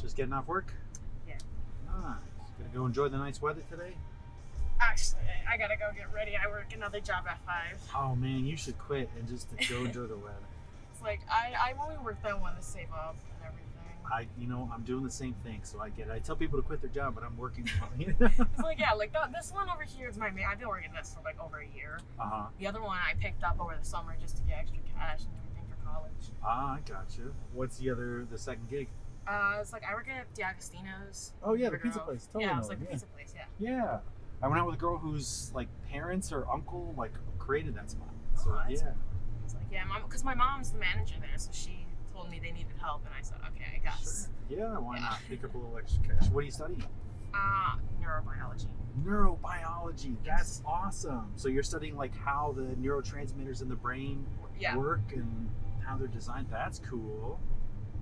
Just getting off work? Yeah. Nice. Gonna go enjoy the nice weather today? Actually, I gotta go get ready. I work another job at 5. Oh man, you should quit and just go enjoy the weather. It's like, I only work that one to save up and everything. I'm doing the same thing, so I get it. I tell people to quit their job, but I'm working. It's like, yeah, like this one over here is my main. I've been working this for like over a year. Uh-huh. The other one I picked up over the summer just to get extra cash and everything for college. Ah, I gotcha. What's the second gig? It's like I work at D'Agostino's. Oh yeah, the pizza place. Totally. Yeah, it's like the pizza place. Yeah. Yeah. I went out with a girl whose like parents or uncle like created that spot. So Oh, yeah. It's like, yeah, because my mom's the manager there, so she told me they needed help, and I said, okay, I guess. Sure. Yeah, why Yeah. not? Pick up a little extra cash. What are you studying? Neurobiology. Neurobiology. That's awesome. So you're studying like how the neurotransmitters in the brain Yeah. work and how they're designed. That's cool.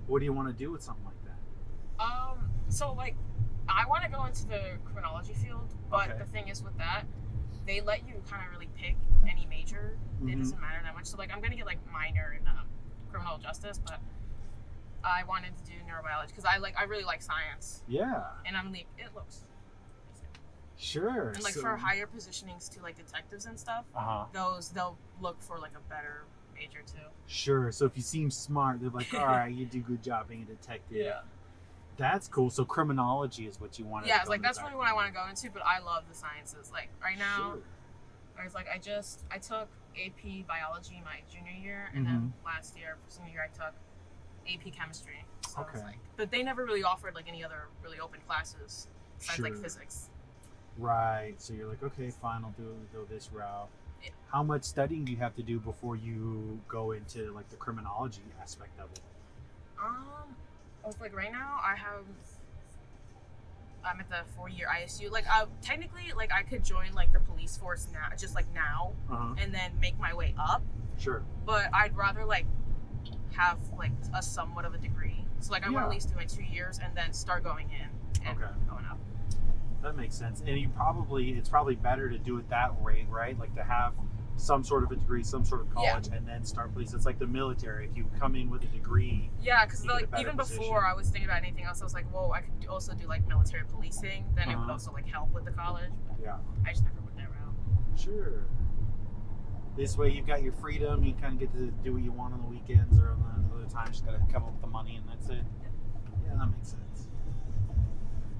What do you want to do with something like that? So like, I want to go into the criminology field, but Okay. the thing is with that, they let you kind of really pick any major. It doesn't matter that much. So like, I'm gonna get like minor in criminal justice, but I wanted to do neurobiology because I really like science, Yeah. and I'm like, it looks. Sure. And like for higher positionings to like detectives and stuff, Uh-huh. they'll look for like a better major too. Sure. So if you seem smart, they're like, all right, you do a good job being a detective. That's cool. So criminology is what you want to Yeah, it's like that's really what I want to go into, but I love the sciences. Like right now, Sure. I was like, I took AP biology my junior year, and then last year, for senior year, I took AP chemistry. So Okay. it's like, but they never really offered like any other really open classes besides like Sure. physics. Right. So you're like, okay, fine, I'll go this route. Yeah. How much studying do you have to do before you go into like the criminology aspect of it? I was like right now I'm at the 4-year ISU. Like technically, like I could join like the police force now, just like now, and then make my way up. Sure. But I'd rather like have like a somewhat of a degree. So like I want to Yeah. at least do my 2 years and then start going in and Okay. going up. That makes sense. And it's probably better to do it that way, right? Like to have some sort of a degree, some sort of college, and then start police. It's like the military. If you come in with a degree, Yeah, because you get a like better even position. before I was thinking about anything else, I was like, whoa, I could also do like military policing. Then it would also like help with the college. But yeah, I just never went that route. sure. This way you've got your freedom. You kind of get to do what you want on the weekends or on the other times. Just got to come up with the money and that's it. Yeah, that makes sense.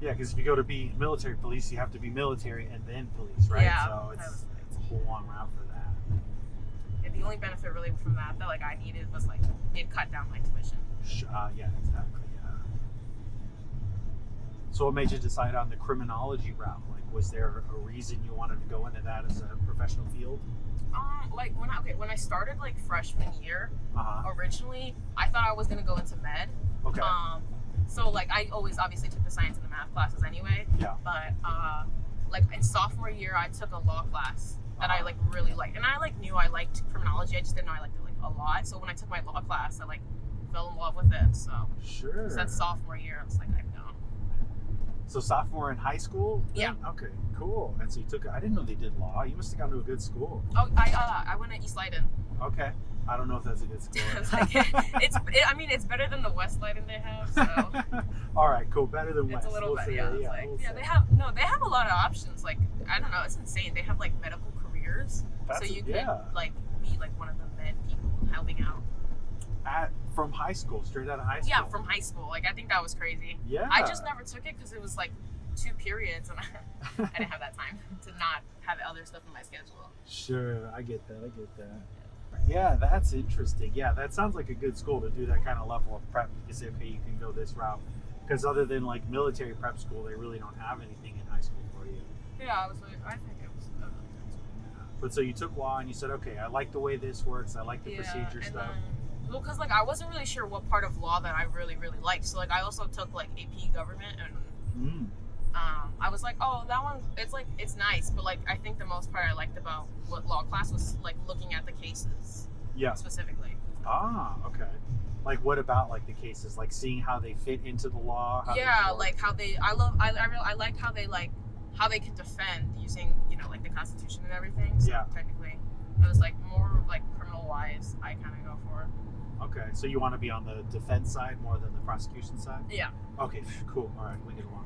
Yeah, because if you go to be military police, you have to be military and then police, right? Yeah, So it's a whole long route for that. Yeah, the only benefit really from that like I needed was like it cut down my tuition. Yeah, exactly. Yeah. So what made you decide on the criminology route? Like, was there a reason you wanted to go into that as a professional field? Like when I started like freshman year, Uh-huh. originally I thought I was gonna go into med. Okay. So like I always obviously took the science and the math classes anyway. Yeah. But like in sophomore year I took a law class that I like really liked, and I like knew I liked criminology. I just didn't know I liked it like a lot. So when I took my law class, I like fell in love with it. So Sure. that sophomore year, I was like, I'm done. So sophomore in high school? then? Yeah. Okay, cool. And so you took, I didn't know they did law. You must have gone to a good school. Oh, I went to East Leiden. Okay. I don't know if that's a good school. It's like, it's better than the West Leiden they have. So All right, cool. Better than West. it's a little We'll bit. say, Yeah, it's like, we'll yeah. say. They have a lot of options. Like I don't know, it's insane. They have like medical careers, so you could like be like one of the med people helping out. From high school, straight out of high school. Yeah, from high school. Like I think that was crazy. Yeah. I just never took it because it was like 2 periods, and I didn't have that time to not have other stuff in my schedule. Sure, I get that. Yeah, that's interesting. Yeah, that sounds like a good school to do that kind of level of prep. You say, okay, you can go this route. Because other than like military prep school, they really don't have anything in high school for you. Yeah, I was like, I think it was a really good school. But so you took law and you said, okay, I like the way this works. I like the procedure and stuff. Well, because like I wasn't really sure what part of law that I really liked. So like I also took like AP government, and I was like, oh, that one, it's nice, but like I think the most part I liked about what law class was like looking at the cases. Yeah. Specifically. Ah, okay. Like what about like the cases, like seeing how they fit into the law? Yeah, like how they. I liked how they could defend using like the Constitution and everything. So technically, it was like more like criminal wise. I kind of go for. Okay, so you want to be on the defense side more than the prosecution side? Yeah. Okay, cool. All right, we get along.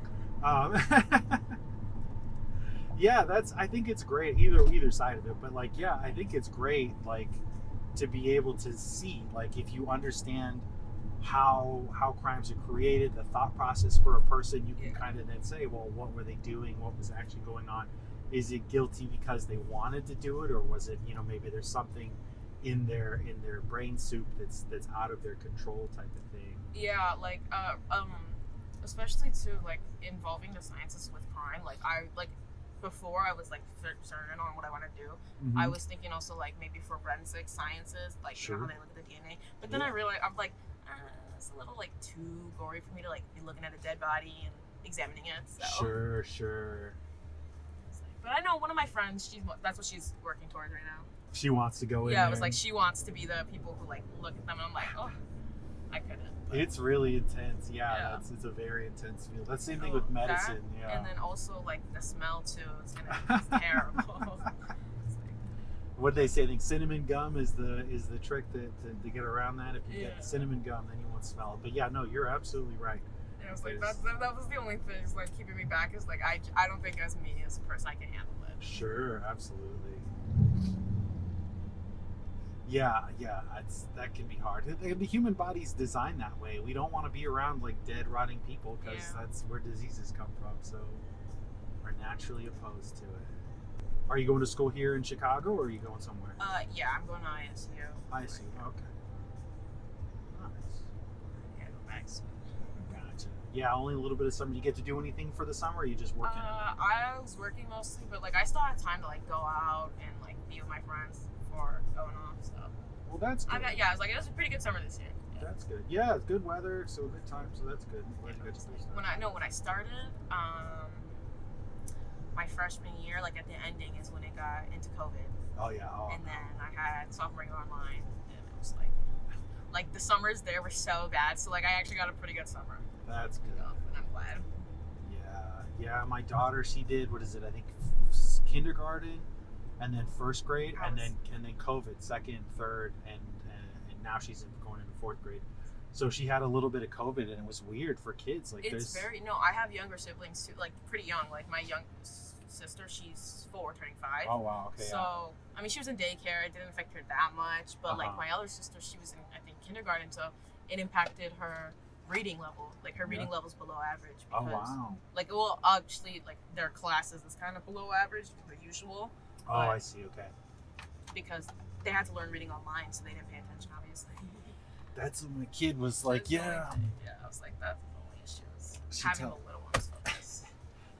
Yeah, I think it's great either side of it, but like, yeah, I think it's great, like, to be able to see, like, if you understand how crimes are created, the thought process for a person, you can kind of then say, well, what were they doing? What was actually going on? Is it guilty because they wanted to do it, or was it, maybe there's something in their brain soup that's out of their control type of thing? Yeah, like especially to like involving the sciences with crime. Like before I was like certain on what I want to do. Mm-hmm. I was thinking also like maybe forensic sciences, like sure. how they look at the DNA. But then I realized I'm like, it's a little like too gory for me to like be looking at a dead body and examining it. So Sure. But I know one of my friends. That's what she's working towards right now. She wants to go in. Yeah, it was like she wants to be the people who like look at them, and I'm like, oh, I couldn't. But it's really intense. Yeah. It's a very intense field. That's the same thing with medicine. Yeah. And then also like the smell too. It's terrible. What they say, I think cinnamon gum is the trick to get around that. If you get cinnamon gum, then you won't smell it. But yeah, no, you're absolutely right. Yeah, I was like, that was the only thing like keeping me back is like I don't think as me as a person I can handle it. Sure, absolutely. Yeah, that can be hard. The human body's designed that way. We don't want to be around like dead, rotting people because that's where diseases come from. So we're naturally opposed to it. Are you going to school here in Chicago, or are you going somewhere? Yeah, I'm going to ISU. ISU, okay. Nice. Yeah, go back soon. Gotcha. Yeah, only a little bit of summer. Do you get to do anything for the summer, or are you just working? I was working mostly, but like I still had time to like go out and like be with my friends before going off. So. Well, that's good. I was like, it was a pretty good summer this year. Yeah. That's good. Yeah, it's good weather, so a good time, so that's good. When I started, my freshman year, like at the ending, is when it got into COVID. Oh yeah. And then I had sophomore year online, and it was like the summers there were so bad. So like I actually got a pretty good summer. That's good. And I'm glad. Yeah. My daughter, she did, what is it? I think kindergarten, and then first grade, and then COVID, second, third, and now she's going into fourth grade. So she had a little bit of COVID, and it was weird for kids. Like I have younger siblings too, like pretty young. Like my young sister, she's 4, turning 5. Oh wow, okay. So I mean, she was in daycare. It didn't affect her that much, but like my other sister, she was in I think kindergarten, so it impacted her reading level. Like her reading level's below average. Because, wow. Like actually, like their classes is kind of below average, the usual. Oh, I see. Okay. Because they had to learn reading online, so they didn't pay attention, obviously. That's what my kid was like. Yeah, I was like, that's the only issue is having the little ones focus.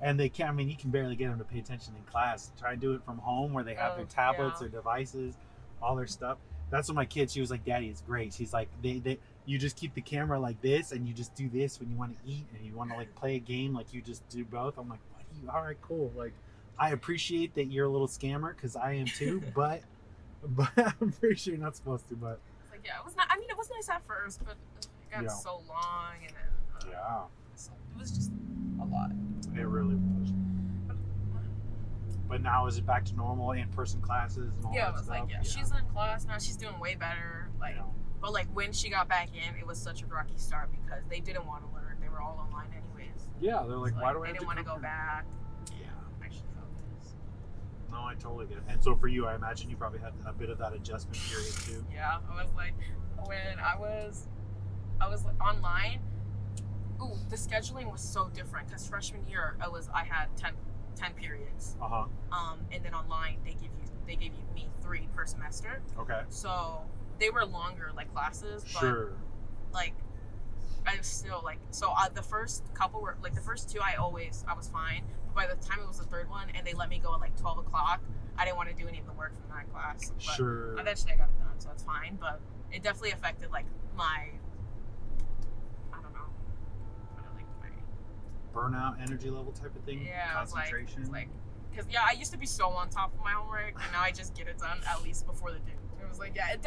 And they can't. I mean, you can barely get them to pay attention in class. Try and do it from home where they have their tablets, their devices, all their stuff. That's what my kid. She was like, "Daddy, it's great." She's like, you just keep the camera like this, and you just do this when you want to eat, and you want to like play a game, like you just do both. I'm like, what do you? All right, cool. Like, I appreciate that you're a little scammer because I am too, but I'm pretty sure you're not supposed to. But it's like, it was not. I mean, it was nice at first, but it got so long, and then so it was just a lot. It really was. But now is it back to normal in-person classes and all that stuff? Like, she's in class now. She's doing way better. Like, but like when she got back in, it was such a rocky start because they didn't want to learn. They were all online anyways. Yeah, they're like, why do I? They didn't want to go back. Yeah, actually focus. No, I totally get it. And so for you, I imagine you probably had a bit of that adjustment period too. Yeah, I was like, when I was online. Ooh, the scheduling was so different because freshman year I had 10 periods. And then online they gave you me 3 per semester. Okay. So they were longer like classes, but like I was still like the first couple were like the first 2 I was fine. But by the time it was the third one and they let me go at like 12 o'clock, I didn't want to do any of the work from that class. But eventually I got it done, so it's fine. But it definitely affected like my burnout, energy level type of thing. Concentration. Because I used to be so on top of my homework, and now I just get it done at least before the due. It was like, I'm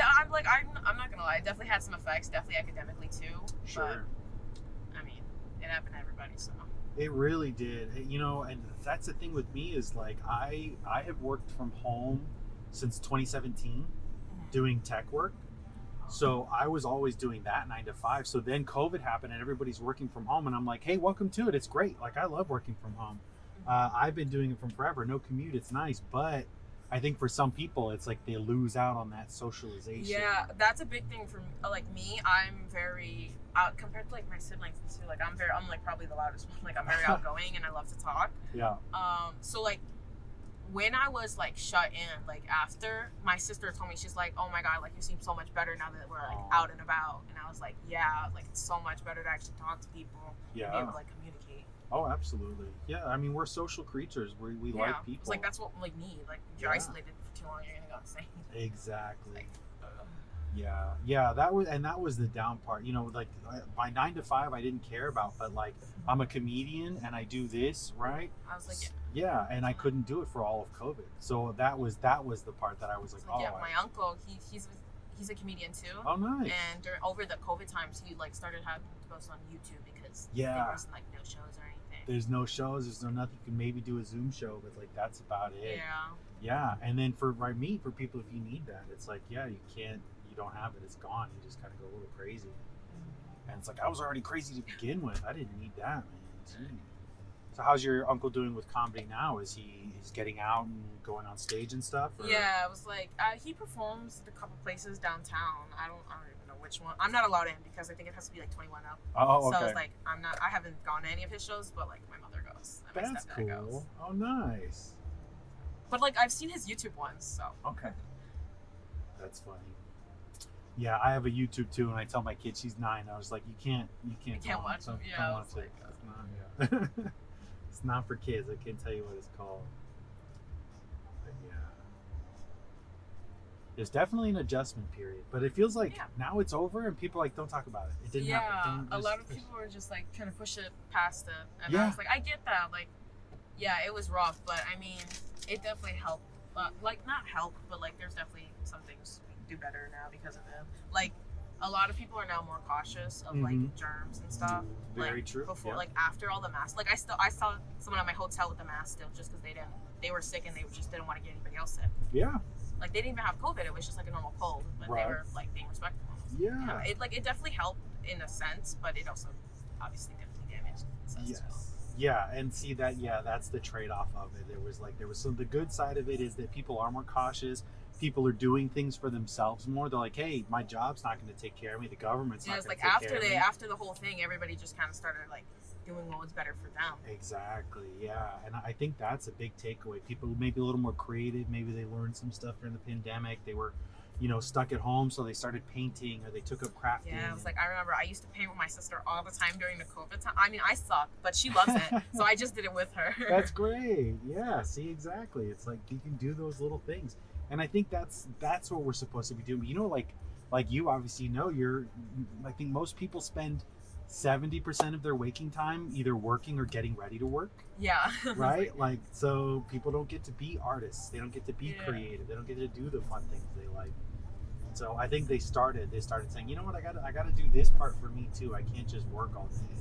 not gonna lie, it definitely had some effects, definitely academically too. But, I mean, it happened to everybody, so. It really did, and that's the thing with me is like I have worked from home since 2017, doing tech work. So I was always doing that 9 to 5. So then COVID happened and everybody's working from home, and I'm like, hey, welcome to it. It's great. Like, I love working from home. I've been doing it from forever. No commute. It's nice, but I think for some people, it's like they lose out on that socialization. Yeah, that's a big thing for like me. I'm very compared to like my siblings too. Like I'm like probably the loudest one. Like I'm very outgoing and I love to talk. Yeah. So like when I was like shut in, like after my sister told me, she's like, oh my god, like you seem so much better now that we're like out and about. And I was like, yeah, like it's so much better to actually talk to people. Yeah. And be able to like communicate. Oh, absolutely. Yeah, I mean, we're social creatures. We like people. It's like that's what like me. Like if you're isolated for too long, you're gonna go insane. Exactly. Like, yeah. That was the down part. You know, like my 9 to 5, I didn't care about, but like I'm a comedian and I do this, right? I was like, yeah, and I couldn't do it for all of COVID. So that was the part that I was like, yeah. My uncle, he's a comedian too. Oh, nice. And over the COVID times, he like started having to post on YouTube because there wasn't like no shows or anything. There's no shows. There's no nothing. You can maybe do a Zoom show, but like that's about it. Yeah. Yeah, and then for people, if you need that, it's like, yeah, you don't have it. It's gone. You just kind of go a little crazy. And it's like, I was already crazy to begin with. I didn't need that, man. So how's your uncle doing with comedy now? He's getting out and going on stage and stuff? Or? Yeah, it was like he performs at a couple places downtown. I don't even know which one. I'm not allowed in because I think it has to be like 21 up. Oh, okay. So it's like I haven't gone to any of his shows, but like my mother goes. And That's my stepdad cool. goes. Oh, nice. But like I've seen his YouTube ones, so. Okay. That's funny. Yeah, I have a YouTube too, and I tell my kid, she's 9. I was like, you can't watch them. Yeah, don't watch it. It's not, it's not for kids. I can't tell you what it's called. But yeah, there's definitely an adjustment period, but it feels like now it's over, and people like don't talk about it. It didn't happen. A lot of people are just like trying to push it past it, and I was like, I get that. Like, yeah, it was rough, but I mean, it definitely helped. Like, not help, but like, there's definitely some things we can do better now because of it. Like, a lot of people are now more cautious of like germs and stuff. Very like, true. Before, like after all the masks, like I saw someone at my hotel with the mask still, just because they were sick and they just didn't want to get anybody else sick. Yeah. Like they didn't even have COVID; it was just like a normal cold, but they were like being respectful. Yeah. It definitely helped in a sense, but it also obviously definitely damaged in a sense as well. Yeah, and see that, that's the trade-off of it. There was some, the good side of it is that people are more cautious. People are doing things for themselves more. They're like, hey, my job's not going to take care of me. The government's not going to take care of me. After the whole thing, everybody just kind of started like doing what was better for them. Exactly, yeah. And I think that's a big takeaway. People may be a little more creative. Maybe they learned some stuff during the pandemic. They were, stuck at home, so they started painting or they took up crafting. Yeah, I was like, I remember I used to paint with my sister all the time during the COVID time. I mean, I suck, but she loves it, so I just did it with her. That's great. Yeah, see, exactly. It's like you can do those little things, and I think that's what we're supposed to be doing. Like you obviously know, I think most people spend 70% of their waking time either working or getting ready to work. Yeah. Right? Like, so people don't get to be artists. They don't get to be creative. They don't get to do the fun things they like. So I think they started saying, you know what, I gotta do this part for me too. I can't just work all day.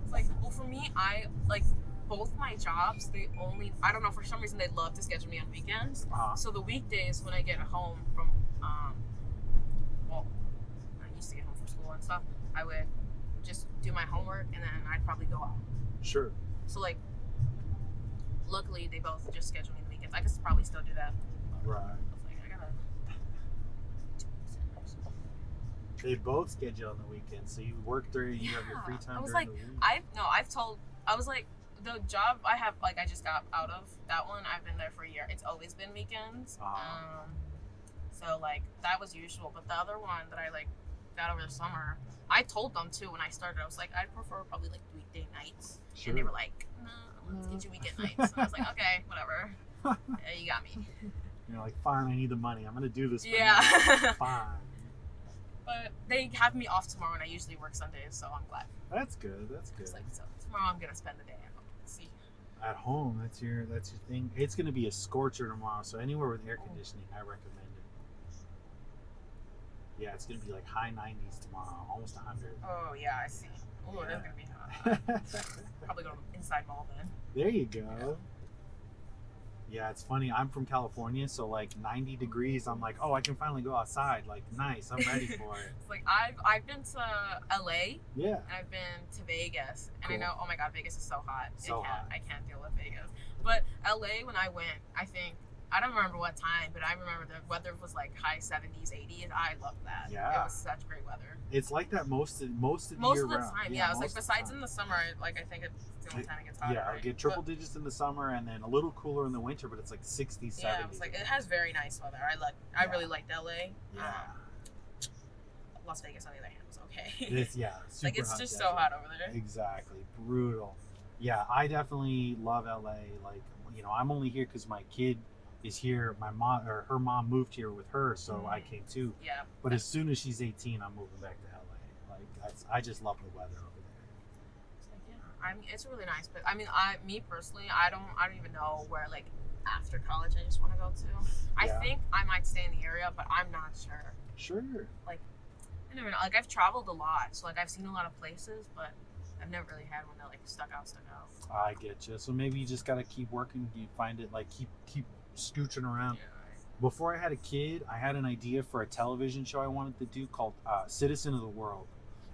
It's like, well, for me, I like both my jobs. I don't know, for some reason they love to schedule me on weekends. So the weekdays when I get home from, I used to get home from school and stuff, I would just do my homework and then I'd probably go out. Sure. So like, luckily they both just schedule me on the weekends. I could probably still do that. Right. They both schedule on the weekend, so you work during, you have your free time. I was during like, the week. the job I have, like I just got out of that one. I've been there for a year. It's always been weekends. So like that was usual, but the other one that I like got over the summer, I told them too when I started. I was like, I'd prefer probably like weekday nights, and they were like, no, let's get you weekend nights. And I was like, okay, whatever. Yeah, you got me. You're like, fine, I need the money. I'm gonna do this. Yeah. Fine. But they have me off tomorrow, and I usually work Sundays, so I'm glad. That's good. That's good. It's like, so tomorrow I'm gonna spend the day at home. Let's see. At home, that's your thing. It's gonna be a scorcher tomorrow, so anywhere with air conditioning, I recommend it. Yeah, it's gonna be like high 90s tomorrow, almost 100. Oh yeah, I see. Oh, yeah. That's gonna be hot. Probably go to inside mall then. There you go. Yeah, it's funny. I'm from California, so like 90 degrees, I'm like, oh, I can finally go outside. Like, nice, I'm ready for it. It's like I've been to LA. Yeah. And I've been to Vegas, and Cool. I know, oh my god, Vegas is so hot. Hot. I can't deal with Vegas. But LA, when I went, I don't remember what time, but I remember the weather was like high 70s, 80s. I loved that. Yeah. It was such great weather. It's like that most of the Most year of the round. time, yeah. It's most like of the besides time. in the summer, like I think it's the only time it gets hotter. Yeah, I right? get triple digits in the summer and then a little cooler in the winter, but it's like 60, 70. Yeah, it's like it has very nice weather. I really liked LA. Yeah. Las Vegas, on the other hand, was okay. It's super like it's hot just desert. so hot over there. Exactly. Brutal. Yeah, I definitely love LA. Like, I'm only here because my kid is here. My mom or her mom moved here with her, so I came too. Yeah. But as soon as she's 18, I'm moving back to LA. Like, I just love the weather over there. Yeah, I mean, it's really nice, but I mean, me personally, I don't even know where like after college I just want to go to. I think I might stay in the area, but I'm not sure. Sure. Like, I never know. Like, I've traveled a lot, so like I've seen a lot of places, but I've never really had one that like stuck out. I get you. So maybe you just gotta keep working. You find it like keep scooching around. Yeah. Before I had a kid, I had an idea for a television show I wanted to do called Citizen of the World,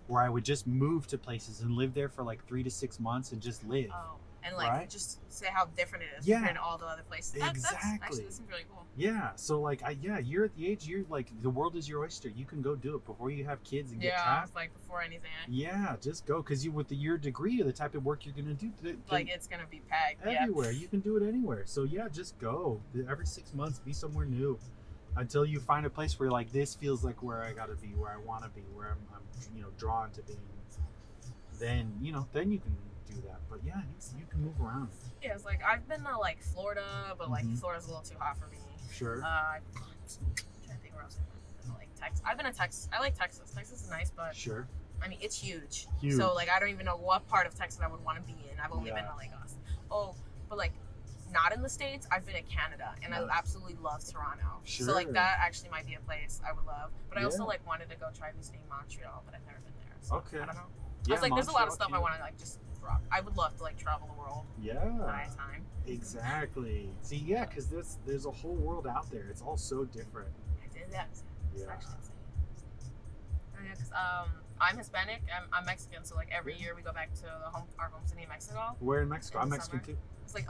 where I would just move to places and live there for like 3 to 6 months and just live. Oh, and like just say how different it is from all the other places. Exactly. Actually, this seems really cool. Yeah. So like, you're at the age you're like the world is your oyster. You can go do it before you have kids and get trapped. It's like before anything. Yeah, just go because with your degree, the type of work you're gonna do, like it's gonna be packed everywhere. You can do it anywhere. So yeah, just go every 6 months. Be somewhere new until you find a place where like this feels like where I gotta be, where I want to be, where I'm drawn to being. Then then you can do that. But yeah, you can move around. Yeah, it's like I've been to like Florida, but like Florida's a little too hot for me. Sure. I'm trying to think where else I've been. Like Texas. I've been to Texas. I like Texas. Texas is nice, but sure. I mean, it's huge. Huge. So like I don't even know what part of Texas I would want to be in. I've only been to like us. Oh, but like not in the States. I've been to Canada, and I absolutely love Toronto. Sure. So like that actually might be a place I would love. But I also like wanted to go try visiting Montreal, but I've never been there. So I don't know. I was like, there's a lot of stuff I want to like just rock. I would love to like travel the world. Yeah. One at a time. Exactly. See, yeah, because there's a whole world out there. It's all so different. I did that. It's Yeah. actually insane. Oh, yeah, because I'm Hispanic. I'm Mexican, so like every year we go back to our home city in Mexico. Where in Mexico? In I'm the Mexican summer. too. It's like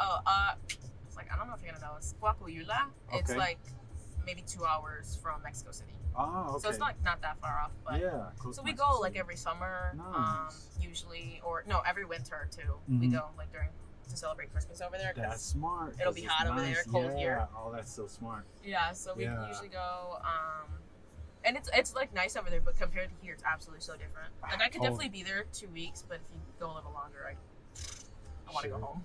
it's like I don't know if you're gonna know. It's Coahuila. It's Okay. like maybe 2 hours from Mexico City. Oh, okay. So it's not that far off. But close so to we Mexico go like City. every summer, Nice. usually, or no, every winter too. We Mhm. go like to celebrate Christmas over there. 'Cause That's smart. It'll 'cause be it's hot over there, cold here. Oh, that's so smart. Yeah, so we Yeah. usually go, and it's like nice over there, but compared to here, it's absolutely so different. Like I could definitely be there 2 weeks, but if you go a little longer, I want to go home.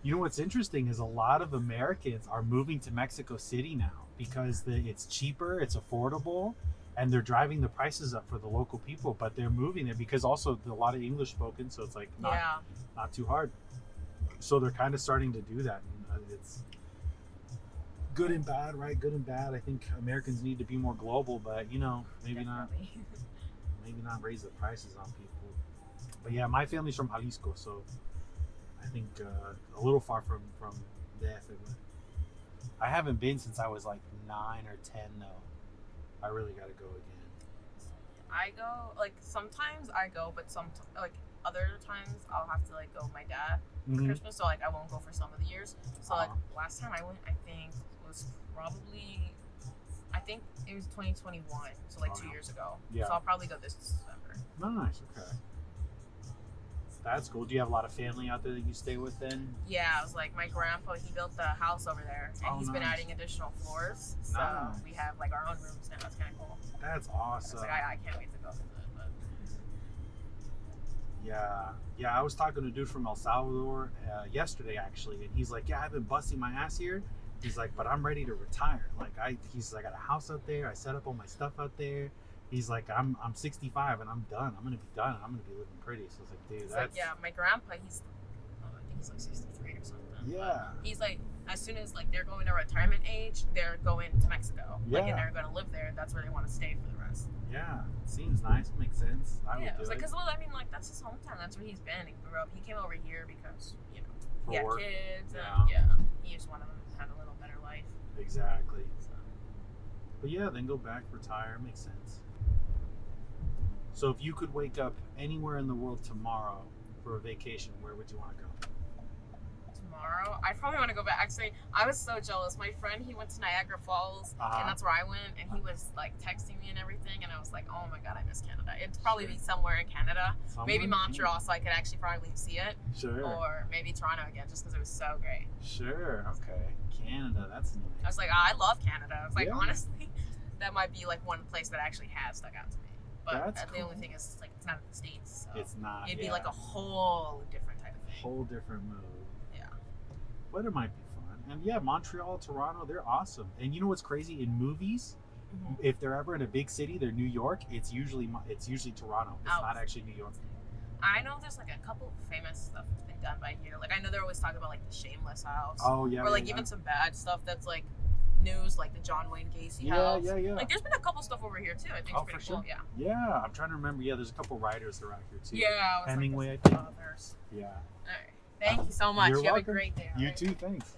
You know what's interesting is a lot of Americans are moving to Mexico City now because it's cheaper, it's affordable, and they're driving the prices up for the local people. But they're moving there because also a lot of English spoken, so it's like not too hard. So they're kind of starting to do that. And it's good and bad, right? Good and bad. I think Americans need to be more global, but maybe not. Maybe not raise the prices on people. But yeah, my family's from Jalisco, so I think a little far from DF. I haven't been since I was like 9 or 10 though. I really got to go again. I go sometimes I go, but other times I'll have to like go with my dad for Christmas, so like I won't go for some of the years. So like last time I went, I think it was 2021, so like 2 years ago. Yeah. So I'll probably go this December. Nice. Okay. That's cool. Do you have a lot of family out there that you stay with then? Yeah, it was like my grandpa, he built the house over there, and he's been adding additional floors. So we have like our own rooms now. That's kind of cool. That's awesome. Like, I can't wait to go visit. But yeah. I was talking to a dude from El Salvador yesterday actually, and he's like, "Yeah, I've been busting my ass here." He's like, "But I'm ready to retire." He's like, "I got a house out there. I set up all my stuff out there." He's like, I'm 65 and I'm done. I'm gonna be done. I'm gonna be living pretty. So it's like, dude, that's my grandpa. I think he's like 63 or something. Yeah. He's like, as soon as like they're going to retirement age, they're going to Mexico. Yeah. And they're going to live there. That's where they want to stay for the rest. Yeah, seems nice. It makes sense. I would do it. it. Because that's his hometown. That's where he's been. He grew up. He came over here because he had work. kids. Yeah. He just wanted them. have a little better life. Exactly. So. But yeah, then go back, retire. Makes sense. So if you could wake up anywhere in the world tomorrow for a vacation, where would you want to go? Tomorrow, I probably want to go back. Actually, I was so jealous. My friend, he went to Niagara Falls, and that's where I went, and he was like texting me and everything, and I was like, oh my god, I miss Canada. It'd probably be somewhere in Canada, maybe Montreal, so I could actually finally see it. Sure. Or maybe Toronto again, just because it was so great. Sure. Okay. Canada, that's nice. I was like, oh, I love Canada. I was like, honestly, that might be like one place that actually has stuck out to me. But the only thing is, like, it's not in the States. So it's not. It'd be like a whole different type of thing. Whole different mood. Yeah. But it might be fun. And yeah, Montreal, Toronto, they're awesome. And you know what's crazy? In movies, if they're ever in a big city, they're New York. It's usually Toronto. It's not actually New York. I know there's like a couple famous stuff that's been done by here. Like I know they're always talking about like the Shameless house. Oh yeah. Or like even some bad stuff that's like news, like the John Wayne Gacy house. Yeah. Like there's been a couple stuff over here too. I think it's pretty cool. Yeah. Yeah, I'm trying to remember. Yeah, there's a couple writers around here too. Yeah. Hemingway, like, I think. authors. Yeah. All right. Thank you so much. You're you welcome. have a great day. You too. Thanks.